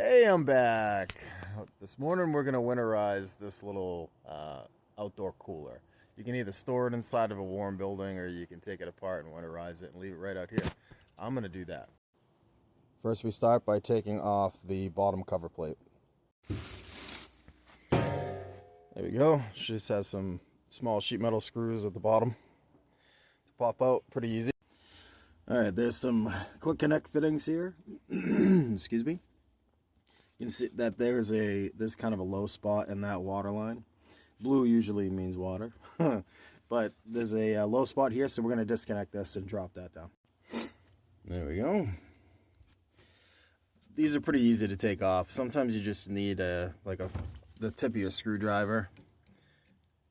Hey, I'm back. This morning we're going to winterize this little outdoor cooler. You can either store it inside of a warm building or you can take it apart and winterize it and leave it right out here. I'm going to do that. First we start by taking off the bottom cover plate. There we go. Just has some small sheet metal screws at the bottom to pop out. Pretty easy. Alright, there's some quick connect fittings here. Excuse me. You can see that there's kind of a low spot in that water line. Blue usually means water, but there's a low spot here, so we're going to disconnect this and drop that down. There we go. These are pretty easy to take off. Sometimes you just need the tip of your screwdriver,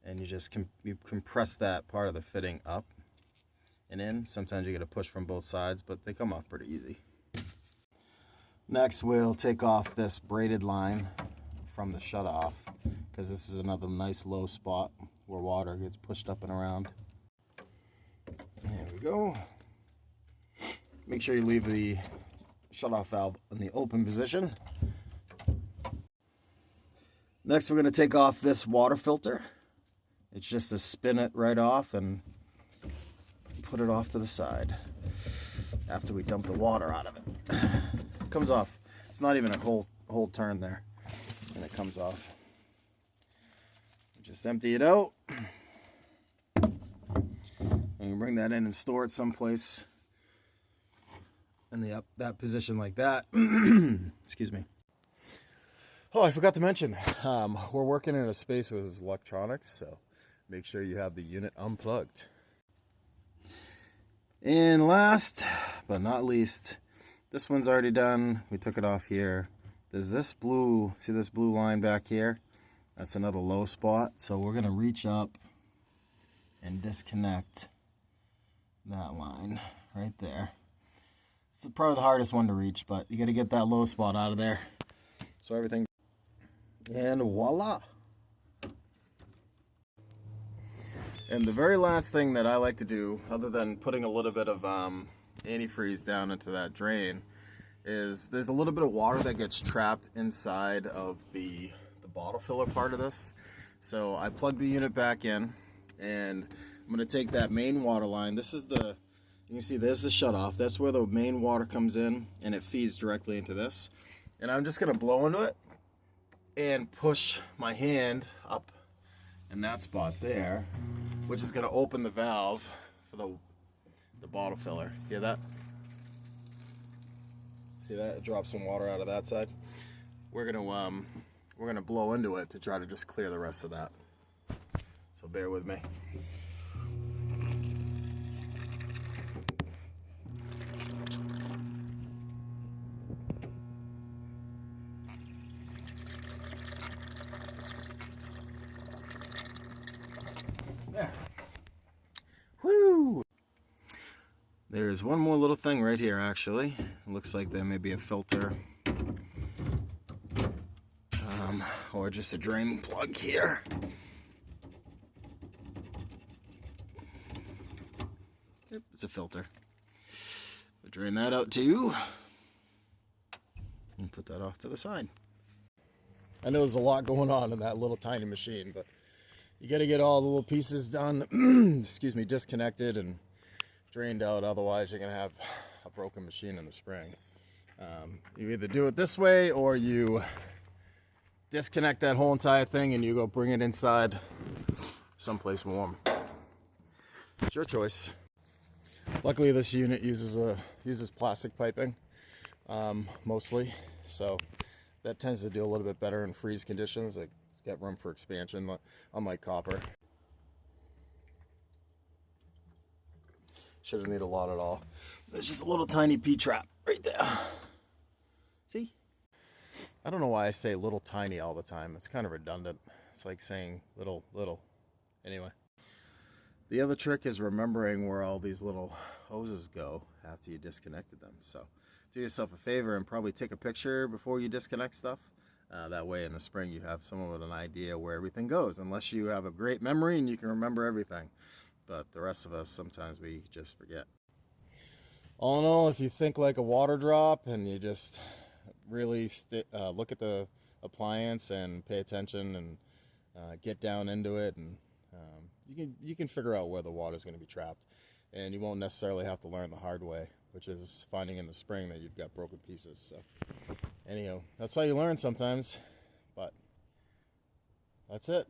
and you just you compress that part of the fitting up and in. Sometimes you got to push from both sides, but they come off pretty easy. Next, we'll take off this braided line from the shutoff, because this is another nice low spot where water gets pushed up and around. There we go. Make sure you leave the shutoff valve in the open position. Next, we're going to take off this water filter. It's just to spin it right off and put it off to the side after we dump the water out of it. It comes off. It's not even a whole turn there, and it comes off. Just empty it out, and you bring that in and store it someplace in that position like that. Excuse me. Oh, I forgot to mention, we're working in a space with electronics, so make sure you have the unit unplugged. And last but not least, this one's already done. We took it off here. There's this blue, see this blue line back here? That's another low spot. So we're gonna reach up and disconnect that line right there. It's probably the hardest one to reach, but you gotta get that low spot out of there. So everything, and voila. And the very last thing that I like to do, other than putting a little bit of antifreeze down into that drain, is there's a little bit of water that gets trapped inside of the bottle filler part of this. So I plug the unit back in, and I'm going to take that main water line. This is you can see there's the shutoff. That's where the main water comes in, and it feeds directly into this. And I'm just going to blow into it and push my hand up in that spot there, which is going to open the valve for the bottle filler. Hear that? See that? It drops some water out of that side. We're gonna blow into it to try to just clear the rest of that. So bear with me. There. Woo! There's one more little thing right here, actually. It looks like there may be a filter. Or just a drain plug here. Yep, it's a filter. We'll drain that out too. And put that off to the side. I know there's a lot going on in that little tiny machine, but you gotta get all the little pieces done, excuse me, disconnected and drained out, otherwise you're gonna have a broken machine in the spring. You either do it this way or you disconnect that whole entire thing and you go bring it inside someplace warm. It's your choice. Luckily this unit uses plastic piping mostly, so that tends to do a little bit better in freeze conditions. Like, it's got room for expansion, unlike copper. Shouldn't need a lot at all. There's just a little tiny P-trap right there. See? I don't know why I say little tiny all the time. It's kind of redundant. It's like saying little. Anyway. The other trick is remembering where all these little hoses go after you disconnected them. So do yourself a favor and probably take a picture before you disconnect stuff. That way in the spring you have somewhat of an idea where everything goes. Unless you have a great memory and you can remember everything. But the rest of us, sometimes we just forget. All in all, if you think like a water drop and you just really look at the appliance and pay attention and get down into it, and you can figure out where the water is going to be trapped, and you won't necessarily have to learn the hard way, which is finding in the spring that you've got broken pieces. So anyhow, that's how you learn sometimes, but that's it.